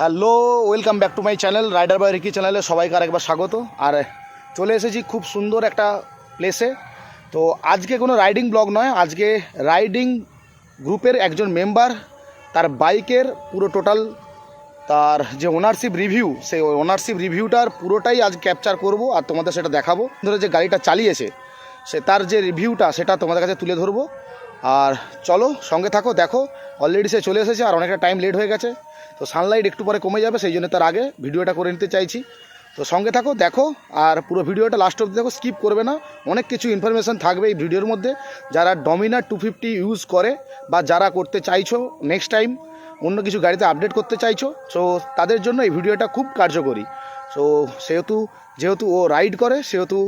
Hello, welcome back to my channel rider by Ricky চ্যানেলে সবাইকে আরেকবার স্বাগত। আর চলে এসেছি খুব সুন্দর একটা প্লেসে। তো আজকে কোনো রাইডিং ব্লগ নয়, আজকে রাইডিং গ্রুপের একজন মেম্বার তার বাইকের পুরো টোটাল তার যে ওনারশিপ রিভিউ, সেই ওনারশিপ রিভিউটার পুরোটাই আজ ক্যাপচার করব আর তোমাদের সেটা দেখাবো। ধরে যে গাড়িটা চালিয়েছে সে তার যে রিভিউটা সেটা তোমাদের কাছে তুলে ধরবো। আর চলো সঙ্গে থাকো, দেখো অলরেডি সে চলে এসেছে আর অনেকটা টাইম লেট হয়ে গেছে। তো সানলাইট একটু পরে কমে যাবে, সেই জন্য তার আগে ভিডিওটা করে নিতে চাইছি। তো সঙ্গে থাকো, দেখো আর পুরো ভিডিওটা লাস্ট অবধি দেখো, স্কিপ করবে না। অনেক কিছু ইনফরমেশান থাকবে এই ভিডিওর মধ্যে। যারা ডমিনার 250 ইউজ করে বা যারা করতে চাইছো নেক্সট টাইম অন্য কিছু গাড়িতে আপডেট করতে চাইছো, সো তাদের জন্য এই ভিডিওটা খুব কার্যকরী। সো যেহেতু ও রাইড করে, সেহেতু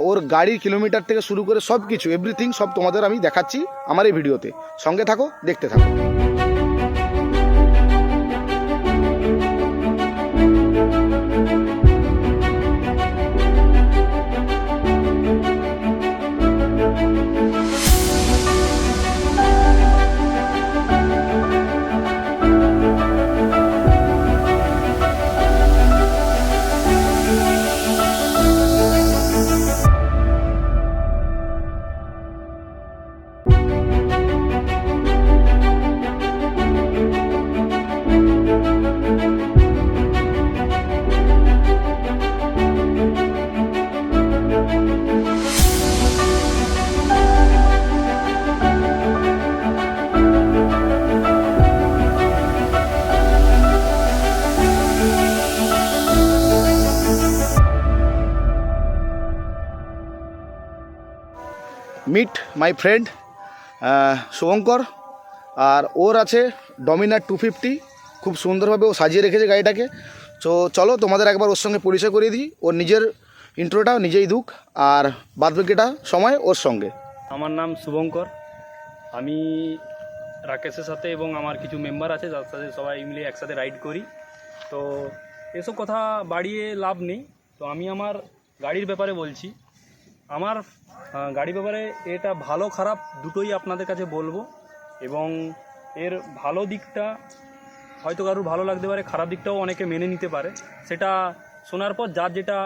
ওর গাড়ির কিলোমিটার থেকে শুরু করে সব কিছু এভরিথিং সব তোমাদের আমি দেখাচ্ছি আমার এই ভিডিওতে। সঙ্গে থাকো, দেখতে থাকো। মিট মাই ফ্রেন্ড শুভঙ্কর, আর ওর আছে ডমিনার 250। খুব সুন্দরভাবে ও সাজিয়ে রেখেছে গাড়িটাকে। তো চলো তোমাদের একবার ওর সঙ্গে পরিচয় করিয়ে দিই। ওর নিজের ইন্ট্রোটা নিজেই দুক, আর বাদবাকিটা সময় ওর সঙ্গে। আমার নাম শুভঙ্কর। আমি রাকেশের সাথে এবং আমার কিছু মেম্বার আছে যার সাথে সবাই মিলে একসাথে রাইড করি। তো এসব কথা বাড়িয়ে লাভ নেই। তো আমি আমার গাড়ির ব্যাপারে বলছি। আমার গাড়ির ব্যাপারে এটা ভালো খারাপ দুটোই আপনাদের কাছে বলবো, এবং এর ভালো দিকটা হয়তো কারোর ভালো লাগতে পারে, খারাপ দিকটাও অনেকে মেনে নিতে পারে। সেটা শোনার পর যার যেটা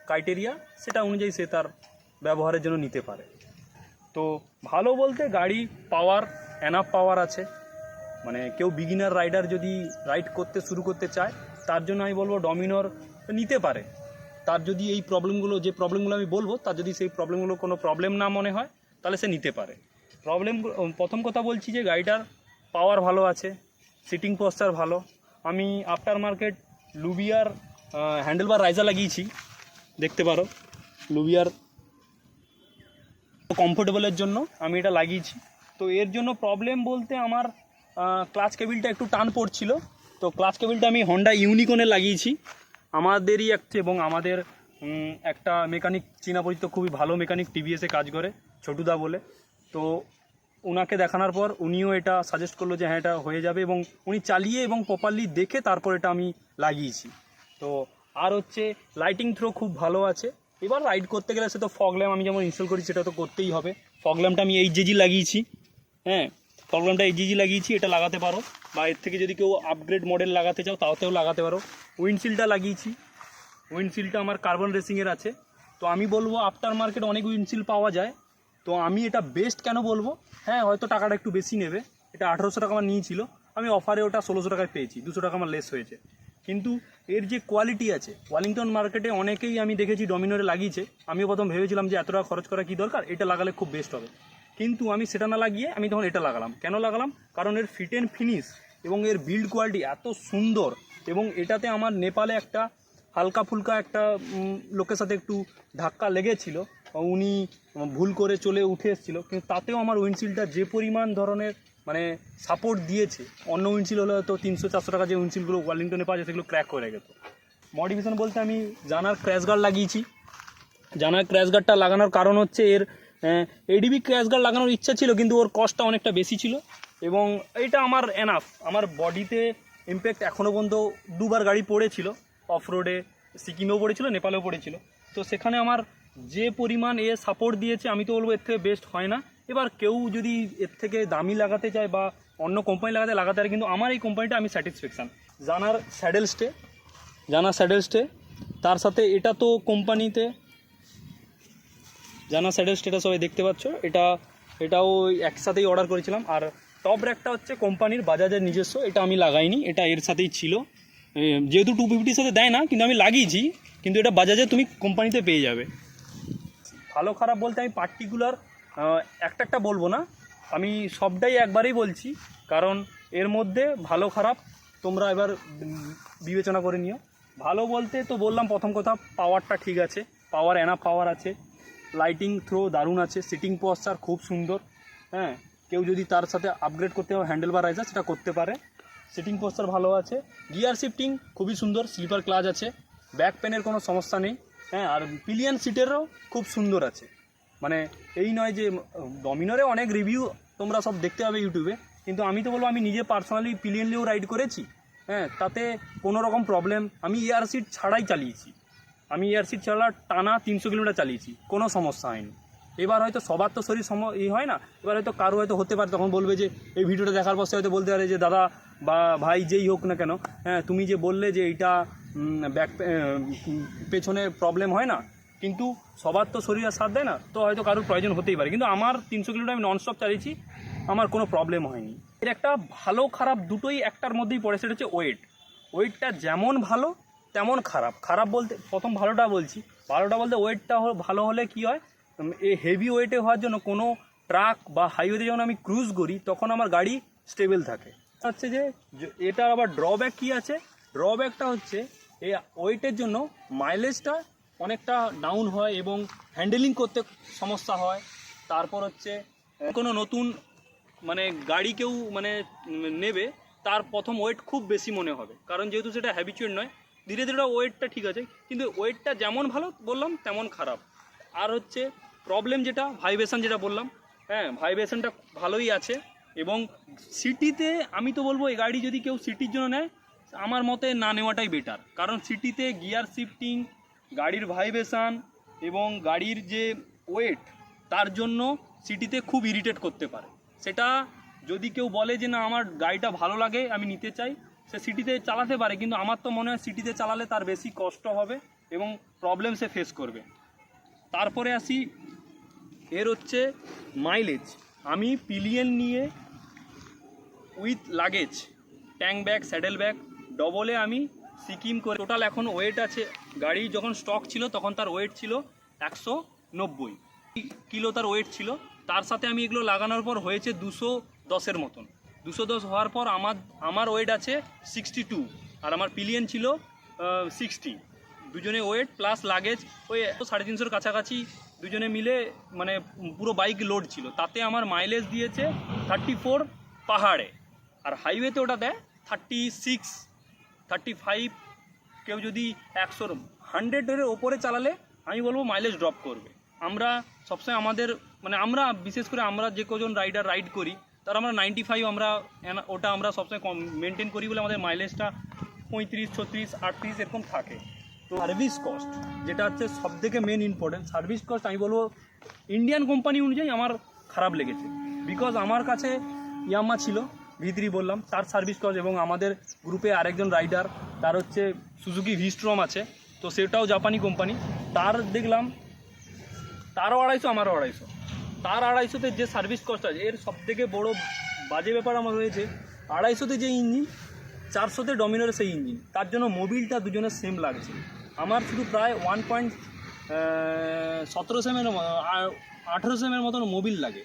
ক্রাইটেরিয়া সেটা অনুযায়ী সে তার ব্যবহারের জন্য নিতে পারে। তো ভালো বলতে গাড়ি পাওয়ার, এনাফ পাওয়ার আছে। মানে কেউ বিগিনার রাইডার যদি রাইড করতে শুরু করতে চায় তার জন্য আমি বলবো ডমিনর নিতে পারে। তার যদি এই যে প্রবলেমগুলো আমি বলবো, তার যদি সেই প্রবলেমগুলো কোনো প্রবলেম না মনে হয় তাহলে সে নিতে পারে। প্রথম কথা বলছি যে গাড়িটার পাওয়ার ভালো আছে, সিটিং পোস্টার ভালো। আমি আফটার মার্কেট লুবিয়ার হ্যান্ডেলবার রাইজার লাগিয়েছি, দেখতে পারো। লুবিয়ার কমফোর্টেবলের জন্য আমি এটা লাগিয়েছি। তো এর জন্য প্রবলেম বলতে আমার ক্লাচ কেবিলটা একটু টান পড়ছিল। তো ক্লাচ কেবিলটা আমি হন্ডা ইউনিকর্নে লাগিয়েছি। আমাদেরই এবং আমাদের একটা মেকানিক চীনা পরিচিত, খুবই ভালো মেকানিক, টিভিএসে কাজ করে, ছোটুদা বলে। তো ওনাকে দেখানোর পর উনিও এটা সাজেস্ট করলো যে হ্যাঁ এটা হয়ে যাবে, এবং উনি চালিয়ে এবং প্রপারলি দেখে তারপর এটা আমি লাগিয়েছি। তো আর হচ্ছে লাইটিং থ্রো খুব ভালো আছে। এবার রাইড করতে গেলে সে তো ফগ ল্যাম্প আমি যেমন ইনস্টল করি সেটা তো করতেই হবে। ফগ ল্যাম্পটা আমি এইচজি লাগিয়েছি। হ্যাঁ, ফগ ল্যাম্পটা এইচজি লাগিয়েছি, এটা লাগাতে পারো, বা এর থেকে যদি কেউ আপগ্রেড মডেল লাগাতে চাও তাতেও লাগাতে পারো। উইন্ডশিল্ডটা লাগিয়েছি, উইন্ডশিল্ডটা আমার কার্বন রেসিংয়ের আছে। তো আমি বলবো আফটার মার্কেট অনেক উইন্ডশিল্ড পাওয়া যায়। তো আমি এটা বেস্ট কেন বলবো, হ্যাঁ হয়তো টাকাটা একটু বেশি নেবে, এটা 1800 টাকা আমার নিয়েছিল, আমি অফারে ওটা 1600 টাকায় পেয়েছি, 200 টাকা আমার লেস হয়েছে। কিন্তু এর যে কোয়ালিটি আছে, ওয়ালিংটন মার্কেটে অনেকেই আমি দেখেছি ডমিনরে লাগিয়েছে। আমিও প্রথম ভেবেছিলাম যে এত টাকা খরচ করা কী দরকার, এটা লাগালে খুব বেস্ট হবে। কিন্তু আমি সেটা না লাগিয়ে আমি তখন এটা লাগালাম। কেন লাগালাম? কারণ এর ফিট অ্যান্ড ফিনিশ এবং এর বিল্ড কোয়ালিটি এত সুন্দর। এবং এটাতে আমার নেপালে একটা হালকা ফুলকা একটা লোকের সাথে একটু ধাক্কা লেগেছিল, উনি ভুল করে চলে উঠে এসেছিলো, কিন্তু তাতেও আমার উইন্ডশিল্ডটা যে পরিমাণ ধরনের মানে সাপোর্ট দিয়েছে। অন্য উইন্ডশিল্ড হলে তো 300-400 টাকা যে উইন্ডশিল্ডগুলো ওয়ালিংটনে পাওয়া যায় সেগুলো ক্র্যাক করে গেত। মডিফিকেশন বলতে আমি জানার ক্র্যাশ গার্ড লাগিয়েছি। জানার ক্র্যাশ গার্ডটা লাগানোর কারণ হচ্ছে এর এডিবি ক্র্যাশ গার্ড লাগানোর ইচ্ছা ছিল, কিন্তু ওর কস্টটা অনেকটা বেশি ছিল, এবং এটা আমার এনাফ। আমার বডিতে ইম্প্যাক্ট এখনও পর্যন্ত দুবার গাড়ি পড়েছিল, অফ রোডে সিকিমেও পড়েছিল, নেপালেও পড়েছিল। তো সেখানে আমার যে পরিমাণ সাপোর্ট দিয়েছে আমি তো বলবো এর থেকে বেস্ট হয় না। এবার কেউ যদি এর থেকে দামি লাগাতে চায় বা অন্য কোম্পানি লাগাতে পারে, কিন্তু আমার এই কোম্পানিটা আমি স্যাটিসফ্যাকশান। জানার স্যাডেল স্টে তার সাথে এটা তো কোম্পানিতে জানা স্যাডেল স্টেটা সবাই দেখতে পাচ্ছ, এটাও একসাথেই অর্ডার করেছিলাম। আর টপ র্যাকটা হচ্ছে কোম্পানির বাজাজের নিজস্ব, এটা আমি লাগাইনি, এটা এর সাথেই ছিল। যেহেতু 250-র সাথে দেয় না, কিন্তু আমি লাগিয়েছি, কিন্তু এটা বাজাজে তুমি কোম্পানিতে পেয়ে যাবে। ভালো খারাপ বলতে আমি পার্টিকুলার একটা বলবো না, আমি সবটাই একবারেই বলছি, কারণ এর মধ্যে ভালো খারাপ তোমরা এবার বিবেচনা করে নিও। ভালো বলতে তো বললাম প্রথম কথা, পাওয়ারটা ঠিক আছে, এনাফ পাওয়ার আছে, লাইটিং থ্রো দারুণ আছে, সিটিং পশ্চার খুব সুন্দর। হ্যাঁ, কেউ যদি তার সাথে আপগ্রেড করতে হবে হ্যান্ডেল বার রাইজার, সেটা করতে পারে। সিটিং পশ্চার ভালো আছে, গিয়ার শিফটিং খুবই সুন্দর, স্লিপার ক্লাচ আছে, ব্যাক পেনের কোনো সমস্যা নেই। হ্যাঁ, আর পিলিয়ন সিটেরও খুব সুন্দর আছে। মানে এই নয় যে ডমিনারে অনেক রিভিউ তোমরা সব দেখতে পাবে ইউটিউবে, কিন্তু আমি তো বলবো আমি নিজে পার্সোনালি পিলিয়ন নিয়েও রাইড করেছি। হ্যাঁ, তাতে কোনো রকম প্রবলেম, আমি এয়ার সিট ছাড়াই চালিয়েছি, আমি এয়ার সিট ছাড়া টানা 300 কিলোমিটার চালিয়েছি, কোনো সমস্যা হয়নি। এবার হয়তো সবার তো শরীর হয় না, এবার হয়তো কারো হয়তো হতে পারে, তখন বলবে যে এই ভিডিওটা দেখার পর সে হয়তো বলতে পারে যে দাদা বা ভাই যেই হোক না কেন, হ্যাঁ তুমি যে বললে যে এইটা পেছনে প্রবলেম হয় না, কিন্তু সবার তো শরীর আর সাথ দেয় না, তো হয়তো কারোর প্রয়োজন হতেই পারে। কিন্তু আমার 300 কিলোমিটার আমি ননস্টপ চালিয়েছি, আমার কোনো প্রবলেম হয়নি। এর একটা ভালো খারাপ দুটোই একটার মধ্যেই পড়ে, সেটা হচ্ছে ওয়েটটা যেমন ভালো তেমন খারাপ বলতে প্রথম ভালোটা বলছি, বলতে ওয়েটটা ভালো হলে কি হয়, এই হেভি ওয়েটে হওয়ার জন্য কোনো ট্রাক বা হাইওয়েতে যখন আমি ক্রুজ করি তখন আমার গাড়ি স্টেবল থাকে। হচ্ছে যে এটার আবার ড্রব্যাক কি আছে, ড্রব্যাকটা হচ্ছে এই ওয়েটের জন্য মাইলেজটা অনেকটা ডাউন হয় এবং হ্যান্ডেলিং করতে সমস্যা হয়। তারপর হচ্ছে কোনো নতুন মানে গাড়ি কেউ মানে নেবে, তার প্রথম ওয়েট খুব বেশি মনে হবে, কারণ যেহেতু সেটা হ্যাবিচুয়েট নয়। ধীরে ধীরে ওয়েটটা ঠিক আছে, কিন্তু ওয়েটটা যেমন ভালো বললাম তেমন খারাপ। আর হচ্ছে প্রবলেম যেটা ভাইব্রেশন, যেটা বললাম, হ্যাঁ ভাইব্রেশনটা ভালোই আছে। এবং সিটিতে আমি তো বলবো এই গাড়ি যদি কেউ সিটির জন্য নেয়, আমার মতে না নেওয়াটাই বেটার, কারণ সিটিতে গিয়ার শিফটিং, গাড়ির ভাইব্রেশন এবং গাড়ির যে ওয়েট, তার জন্য সিটিতে খুব ইরিটেট করতে পারে। সেটা যদি কেউ বলে যে না আমার গাড়িটা ভালো লাগে আমি নিতে চাই, সে সিটিতে চালাতে পারে, কিন্তু আমার তো মনে হয় সিটিতে চালালে তার বেশি কষ্ট হবে এবং প্রবলেম সে ফেস করবে। তারপরে আসি এর হচ্ছে মাইলেজ। আমি পিলিয়ন নিয়ে with luggage, tank bag, saddle bag, ডবলে আমি সিকিম করে টোটাল এখন ওয়েট আছে, গাড়ি যখন স্টক ছিল তখন তার ওয়েট ছিল 190 কিলো, তার ওয়েট ছিল। তার সাথে আমি এগুলো লাগানোর পর হয়েছে 210-এর মতন। 210 হওয়ার পর আমার ওয়েট আছে 62, আর আমার পিলিয়ন ছিল 60। দুজনে ওয়েট প্লাস লাগেজ ওই 350-এর কাছাকাছি দুজনে মিলে মানে পুরো বাইক লোড ছিল। তাতে আমার মাইলেজ দিয়েছে 34 পাহাড়ে, আর হাইওয়েতে ওটা দেয় 36-35। কেউ যদি 100-100-এর ওপরে চালালে আমি বলবো মাইলেজ ড্রপ করবে। আমরা সবসময় আমরা বিশেষ করে আমরা যে কজন রাইড করি তার আমরা 95 আমরা সবসময় মেনটেন করি বলে আমাদের মাইলেজটা 35, 36, 38 এরকম থাকে। তো সার্ভিস কস্ট যেটা হচ্ছে সবথেকে মেন ইম্পর্টেন্ট, সার্ভিস কস্ট আমি বলবো ইন্ডিয়ান কোম্পানি অনুযায়ী আমার খারাপ লেগেছে। বিকজ আমার কাছে ইয়ামা ছিল V3 বললাম, তার সার্ভিস কস্ট, এবং আমাদের গ্রুপে আরেকজন রাইডার তার হচ্ছে সুজুকি ভিস্ট্রম আছে, তো সেটাও জাপানি কোম্পানি, তার দেখলাম তারও 250, আমারও 250। তার 250-তে যে সার্ভিস কস্ট আছে, এর সবথেকে বড় বাজে ব্যাপার আমার হয়েছে 250-তে যে ইঞ্জিন, 400-তে ডমিনারের সেই ইঞ্জিন, তার জন্য মোবিলটা দুজনের সেম লাগছে। আমার শুধু প্রায় 1.17 সেমের 18 সেমের মতন মোবিল লাগে।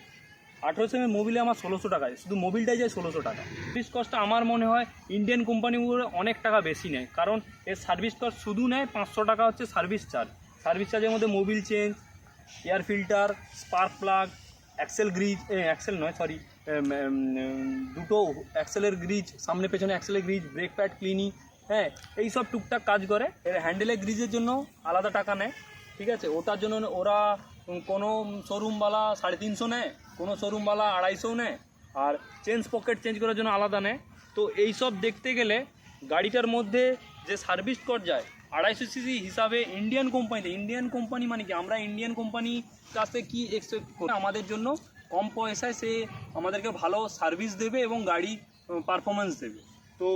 18 সেমের মোবিলে আমার 1600 টাকায়, শুধু মোবিলটাই যায় 1600 টাকা। সার্ভিস কস্টটা আমার মনে হয় ইন্ডিয়ান কোম্পানিগুলো অনেক টাকা বেশি নেয়, কারণ এর সার্ভিস কস্ট শুধু নেয় 500 টাকা হচ্ছে সার্ভিস চার্জের মধ্যে Mobil change, air filter, spark plug, দুটো অ্যাক্সেলের গ্রিজ, সামনে পেছনে অ্যাক্সেলের গ্রিজ, ব্রেক প্যাড ক্লিনিং, হ্যাঁ এইসব টুকটাক কাজ করে। এর হ্যান্ডেলের গ্রিজের জন্য আলাদা টাকা নেয়, ঠিক আছে, ওটার জন্য ওরা কোনো শোরুমওয়ালা 350 নেয়, কোনো শোরুমওয়ালা 250 নেয়, আর পকেট চেঞ্জ করার জন্য আলাদা নেয়। তো এইসব দেখতে গেলে গাড়িটার মধ্যে যে সার্ভিস কস্ট যায় 250 সিসি হিসাবে ইন্ডিয়ান কোম্পানি মানে কি, আমরা ইন্ডিয়ান কোম্পানি কাছে কি এক্সপেক্ট করি, আমাদের জন্য কম পয়সায় সে আমাদেরকে ভালো সার্ভিস দেবে এবং গাড়ি পারফরমেন্স দেবে। তো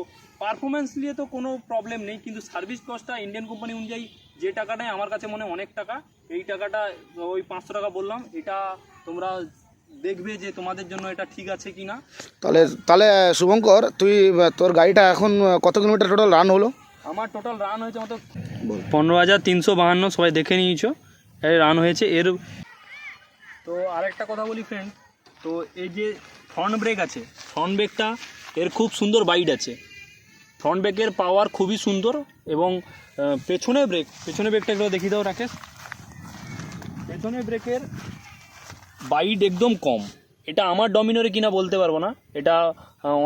পারফরমেন্স নিয়ে তো কোনো প্রবলেম নেই, কিন্তু সার্ভিস কস্টটা ইন্ডিয়ান কোম্পানি অনুযায়ী যে টাকাটাই আমার কাছে মনে অনেক টাকা, এই টাকাটা ওই 500 টাকা বললাম, এটা তোমরা দেখবে যে তোমাদের জন্য এটা ঠিক আছে কি না। তাহলে তাহলে শুভঙ্কর, তুই তোর গাড়িটা এখন কত কিলোমিটার টোটাল রান হলো? আমার টোটাল রান হয়েছে মতো 15,352, সবাই দেখে নিয়েছো এই রান হয়েছে এর। তো আরেকটা কথা বলি ফ্রেন্ড, তো এই যে ফ্রন্ট ব্রেক আছে, ফ্রন্ট ব্রেকটা এর খুব সুন্দর বাইট আছে, ফ্রন্ট ব্রেকের পাওয়ার খুবই সুন্দর, এবং পেছনে ব্রেকটা একটু দেখিয়ে দাও রাকেশ। পেছনে ব্রেকের বাইট একদম কম, এটা আমার ডমিনোরে কিনা বলতে পারবো না, এটা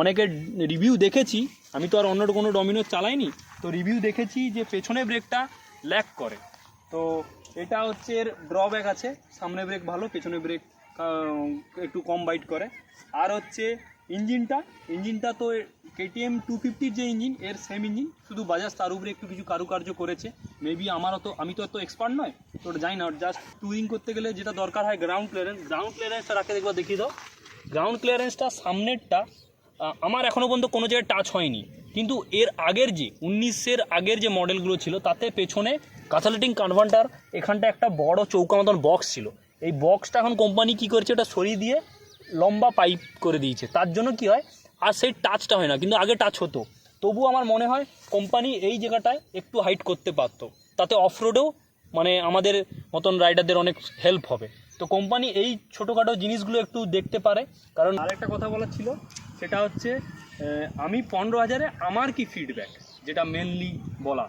অনেকের রিভিউ দেখেছি, আমি তো আর অন্য কোনো ডমিনোর চালাইনি, তো রিভিউ দেখেছি যে পেছনে ব্রেকটা ল্যাক করে। তো এটা হচ্ছে এর ড্রব্যাক আছে, সামনে ব্রেক ভালো, পেছনে ব্রেক একটু কম বাইট করে। আর হচ্ছে ইঞ্জিনটা তো KTM 250 যে ইঞ্জিন, এর সেম ইঞ্জিন, শুধু বাজাজ তার উপরে একটু কিছু কারুকার্য করেছে। মেবি আমি তো এত এক্সপার্ট নয়, তো ওটা জানি না, জাস্ট টুরিং করতে গেলে যেটা দরকার হয় গ্রাউন্ড ক্লিয়ারেন্সটা রাখে, দেখবা দেখিয়ে দাও। গ্রাউন্ড ক্লিয়ারেন্সটা সামনেরটা আমার এখনও পর্যন্ত কোনো জায়গায় টাচ হয়নি, কিন্তু এর আগের যে 19-এর আগের যে মডেলগুলো ছিল তাতে পেছনে কাঁচালেটিং কনভার্টার, এখানটা একটা বড় চৌকা মতন বক্স ছিল, এই বক্সটা এখন কোম্পানি কী করেছে, ওটা সরিয়ে দিয়ে লম্বা পাইপ করে দিয়েছে, তার জন্য কি হয় আর সেই টাচটা হয় না, কিন্তু আগে টাচ হতো। তবু আমার মনে হয় কোম্পানি এই জায়গাটায় একটু হাইট করতে পারতো, তাতে অফরোডেও মানে আমাদের মতন রাইডারদের অনেক হেল্প হবে। তো কোম্পানি এই ছোটোখাটো জিনিসগুলো একটু দেখতে পারে। কারণ আরেকটা কথা বলার ছিল, সেটা হচ্ছে আমি 15,000-এ আমার কি ফিডব্যাক, যেটা মেনলি বলা,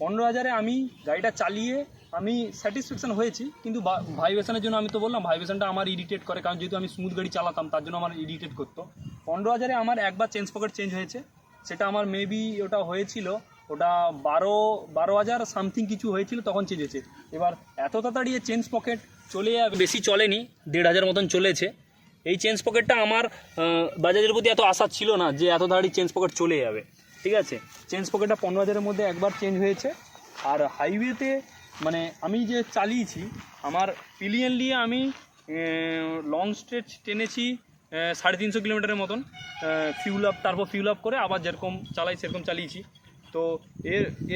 15,000-এ আমি গাড়িটা চালিয়ে আমি স্যাটিসফ্যাকশান হয়েছি, কিন্তু ভাইব্রেশনের জন্য আমি তো বললাম ভাইব্রেশনটা আমার ইরিটেট করে, কারণ যেহেতু আমি স্মুথ গাড়ি চালাতাম তার জন্য আমার ইরিটেট করতো। 15,000-এ আমার একবার চেঞ্জ পকেট চেঞ্জ হয়েছে, সেটা আমার মেবি ওটা হয়েছিল, ওটা 12,000 সামথিং কিছু হয়েছিল, তখন চেঞ্জ হয়েছে। এবার এত তাড়াতাড়ি চেঞ্জ পকেট চলে যাবে, বেশি চলেনি, 1,500 মতন চলেছে। এই চেঞ্জ পকেটটা আমার বাজাজের প্রতি এত আশা ছিল না যে এত তাড়াতাড়ি চেঞ্জ পকেট চলে যাবে, ঠিক আছে। চেঞ্জ পকেটটা 15,000-এর মধ্যে একবার চেঞ্জ হয়েছে। আর হাইওয়েতে মানে আমি যে চালিয়েছি, আমার পিলিয়ন নিয়ে আমি লং স্ট্রেচ টেনেছি 350 কিলোমিটারের মতন, তারপর ফিউল আপ করে আবার যেরকম চালাই সেরকম চালিয়েছি। তো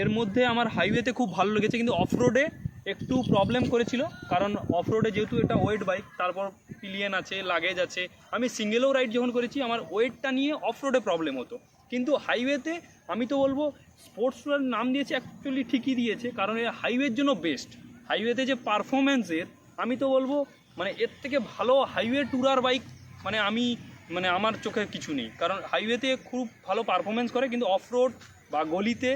এর মধ্যে আমার হাইওয়েতে খুব ভালো লেগেছে, কিন্তু অফ রোডে একটু প্রবলেম করেছিল, কারণ অফ রোডে যেহেতু এটা ওয়েট বাইক, তারপর পিলিয়ন আছে, লাগেজ আছে, আমি সিঙ্গেলও রাইড যখন করেছি আমার ওয়েটটা নিয়ে অফ রোডে প্রবলেম হতো। কিন্তু হাইওয়েতে আমি তো বলবো স্পোর্টস ট্যুরের নাম দিয়েছে, অ্যাকচুয়ালি ঠিকই দিয়েছে, কারণ এর হাইওয়ের জন্য বেস্ট। হাইওয়েতে যে পারফরমেন্সের, আমি তো বলবো মানে এর থেকে ভালো হাইওয়ে ট্যুরার বাইক মানে আমার চোখে কিছু নেই, কারণ হাইওয়েতে খুব ভালো পারফরমেন্স করে, কিন্তু অফ রোড বা গলিতে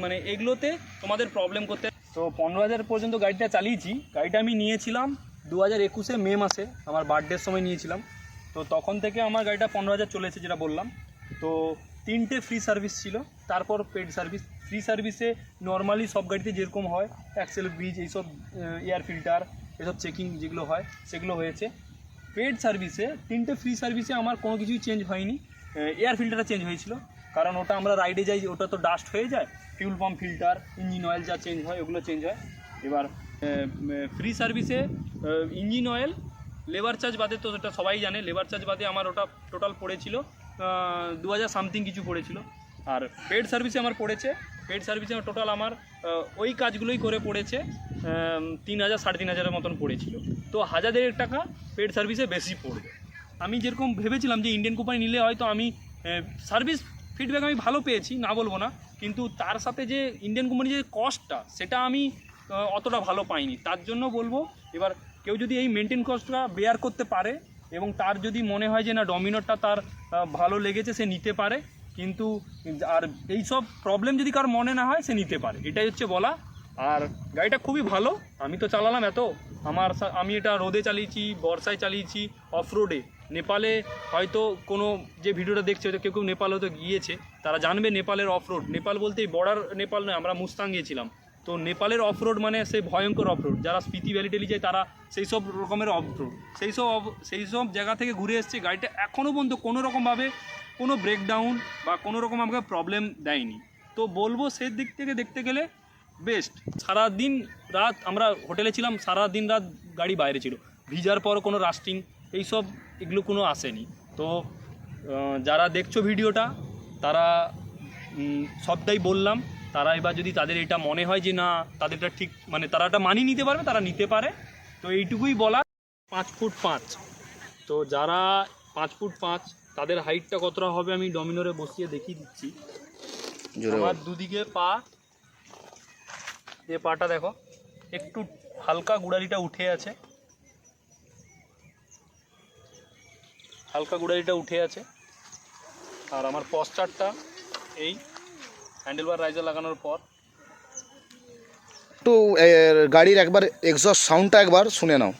মানে এগুলোতে তোমাদের প্রবলেম করতে। তো 15,000 পর্যন্ত গাড়িটা চালিয়েছি। গাড়িটা আমি নিয়েছিলাম 2021-এ মে মাসে, আমার বার্থডের সময় নিয়েছিলাম। তো তখন থেকে আমার গাড়িটা 15,000 চলেছে, যেটা বললাম। তো 3টে ফ্রি সার্ভিস ছিল, তারপর পেড সার্ভিস। ফ্রি সার্ভিসে নর্মালি সব গাড়িতে যেরকম হয়, অ্যাক্সেল ব্রিজ, এইসব এয়ার ফিল্টার, এসব চেকিং যেগুলো হয় সেগুলো হয়েছে। পেড সার্ভিসে 3টে ফ্রি সার্ভিসে আমার কোনো কিছুই চেঞ্জ হয়নি। এয়ার ফিল্টারটা চেঞ্জ হয়েছিল, কারণ ওটা আমরা রাইডে যাই, ওটা তো ডাস্ট হয়ে যায়, fuel pump filter, engine oil যা চেঞ্জ হয় ওগুলো চেঞ্জ হয়। এবার ফ্রি সার্ভিসে ইঞ্জিন অয়েল, লেবার চার্জ বাদে, তো সেটা সবাই জানে, লেবার চার্জ বাদে আমার ওটা টোটাল পড়েছিল 2,000 সামথিং কিছু পড়েছিল। আর পেড সার্ভিসে আমার পড়েছে, পেড সার্ভিসে টোটাল আমার ওই কাজগুলোই করে পড়েছে 3,000 3,500-এর মতন পড়েছিল। তো 1,000 টাকা পেড সার্ভিসে বেশি পড়বে। আমি যেরকম ভেবেছিলাম যে ইন্ডিয়ান কোম্পানি নিলে হয়তো আমি সার্ভিস ফিডব্যাক আমি ভালো পেয়েছি, না বলবো না, কিন্তু তার সাথে যে ইন্ডিয়ান কোম্পানি যে কস্টটা, সেটা আমি অতটা ভালো পাইনি। তার জন্য বলবো, এবার কেউ যদি এই মেনটেন কস্টটা বেয়ার করতে পারে, এবং তার যদি মনে হয় যে না ডমিনোরটা তার ভালো লেগেছে, সে নিতে পারে। কিন্তু আর এই সব প্রবলেম যদি কারোর মনে না হয়, সে নিতে পারে, এটাই হচ্ছে বলা। আর গাড়িটা খুবই ভালো, আমি তো চালালাম আমি এটা রোদে চালিয়েছি, বর্ষায় চালিয়েছি, অফ রোডে। নেপালে হয়তো কোনো যে ভিডিওটা দেখছে, হয়তো কেউ নেপাল হয়তো গিয়েছে, তারা জানবে নেপালের অফ রোড। নেপাল বলতে বর্ডার নেপাল নয়, আমরা মুস্তাং গিয়েছিলাম। তো নেপালের অফ রোড মানে সে ভয়ঙ্কর অফ রোড, যারা স্পিতি ভ্যালি টেলি যায় তারা সেই সব রকমের অফ রোড, সেই সব জায়গা থেকে ঘুরে এসছে। গাড়িটা এখনও পর্যন্ত কোনো রকমভাবে কোনো ব্রেকডাউন বা কোনো রকম আমাকে প্রবলেম দেয়নি। তো বলবো সেই দিক থেকে দেখতে গেলে বেস্ট। সারাদিন রাত আমরা হোটেলে ছিলাম, সারাদিন রাত গাড়ি বাইরে ছিল, ভিজার পর কোনো রাস্টিং এগুলো কোনো আসেনি। তো যারা দেখছো ভিডিওটা, তারা সবটাই বললাম। তারা এবার যদি তাদের এটা মনে হয় যে না তাদেরটা ঠিক মানে তারা এটা মানিয়ে নিতে পারবে, তারা নিতে পারে। তো এইটুকুই বলা। 5 ফুট 5, তো যারা 5 ফুট 5 তাদের হাইটটা কতটা হবে আমি ডমিনোরে বসিয়ে দেখিয়ে দিচ্ছি। আমার দুদিকে পা, যে পাটা দেখো একটু হালকা গুড়ারিটা উঠে আছে, হালকা গুড়ারিটা উঠে আছে। আর আমার পশ্চারটা এই হ্যান্ডেলবার রাইজার লাগানোর পর একটু গাড়ির একবার এক্সস্ট সাউন্ডটা একবার শুনে নাও।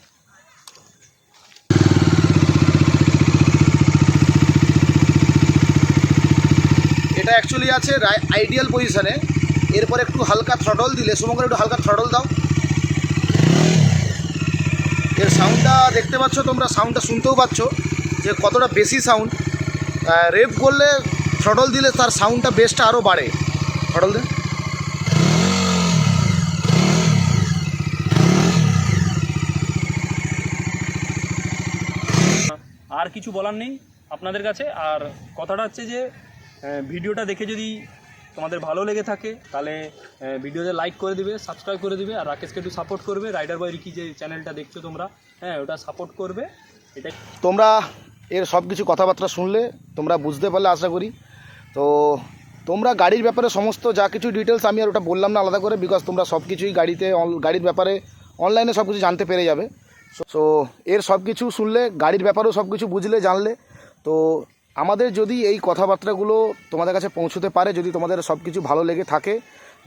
এটা অ্যাকচুয়ালি আছে আইডিয়াল পজিশানে। এরপর একটু হালকা থ্রটল দিলে, শুভঙ্কর একটু হালকা থ্রটল দাও। এর সাউন্ডটা দেখতে পাচ্ছ তোমরা, সাউন্ডটা শুনতেও পাচ্ছ যে কতটা বেশি সাউন্ড। রেভ করলে থ্রটল দিলে তার সাউন্ডটা বেসটা আরও বাড়ে। থ্রটল দে। আর কিছু বলার নেই আপনাদের কাছে। আর কথাটা হচ্ছে যে ভিডিওটা দেখে যদি তোমাদের ভালো লেগে থাকে তাহলে ভিডিওতে লাইক করে দিবে, সাবস্ক্রাইব করে দিবে, আর রাকেশকে একটু সাপোর্ট করবে। রাইডার বয় রিকি যে চ্যানেলটা দেখছো তোমরা, হ্যাঁ ওটা সাপোর্ট করবে। এটা তোমরা এর সব কিছু কথাবার্তা শুনলে তোমরা বুঝতে পারলে আশা করি। তো তোমরা গাড়ির ব্যাপারে সমস্ত যা কিছু ডিটেলস আমি আর ওটা বললাম না আলাদা করে, বিকজ তোমরা সব কিছুই গাড়ির ব্যাপারে অনলাইনে সব কিছু জানতে পেরে যাবে। সো এর সব কিছু শুনলে, গাড়ির ব্যাপারেও সব কিছু বুঝলে জানলে, তো আমাদের যদি এই কথাবার্তাগুলো তোমাদের কাছে পৌঁছতে পারে, যদি তোমাদের সব কিছু ভালো লেগে থাকে,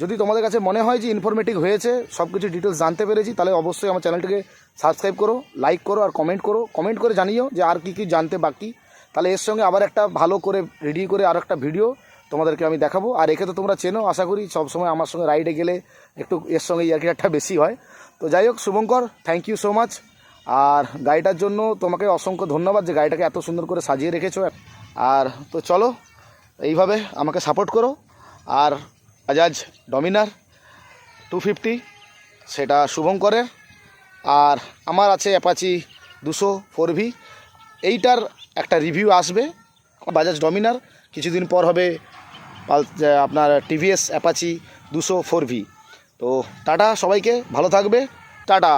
যদি তোমাদের কাছে মনে হয় যে ইনফরমেটিভ হয়েছে, সব কিছু ডিটেলস জানতে পেরেছি, তাহলে অবশ্যই আমার চ্যানেলটিকে সাবস্ক্রাইব করো, লাইক করো আর কমেন্ট করো। কমেন্ট করে জানিও যে আর কী কী জানতে বাকি। তাহলে এর সঙ্গে আবার একটা ভালো করে রেডি করে আর একটা ভিডিও তোমাদেরকে আমি দেখাবো। আর একে তো তোমরা চেনো আশা করি, সবসময় আমার সঙ্গে রাইডে গেলে একটু এর সঙ্গে ইয়ার্কিটা বেশি হয়। তো যাই হোক Shubhankar, thank you so much. আর গাড়িটার জন্য তোমাকে অসংখ্য ধন্যবাদ যে গাড়িটাকে এত সুন্দর করে সাজিয়ে রেখেছো। আর তো চলো এইভাবে আমাকে সাপোর্ট করো। আর বাজাজ ডমিনার 250 সেটা শুভঙ্করের, আর আমার আছে অ্যাপাচি 200 4V। এইটার একটা রিভিউ আসবে। বাজাজ ডমিনার কিছুদিন পর হবে আপনার টিভিএস অ্যাপাচি 200 4V। তো টাটা, সবাইকে ভালো থাকবে, টাটা।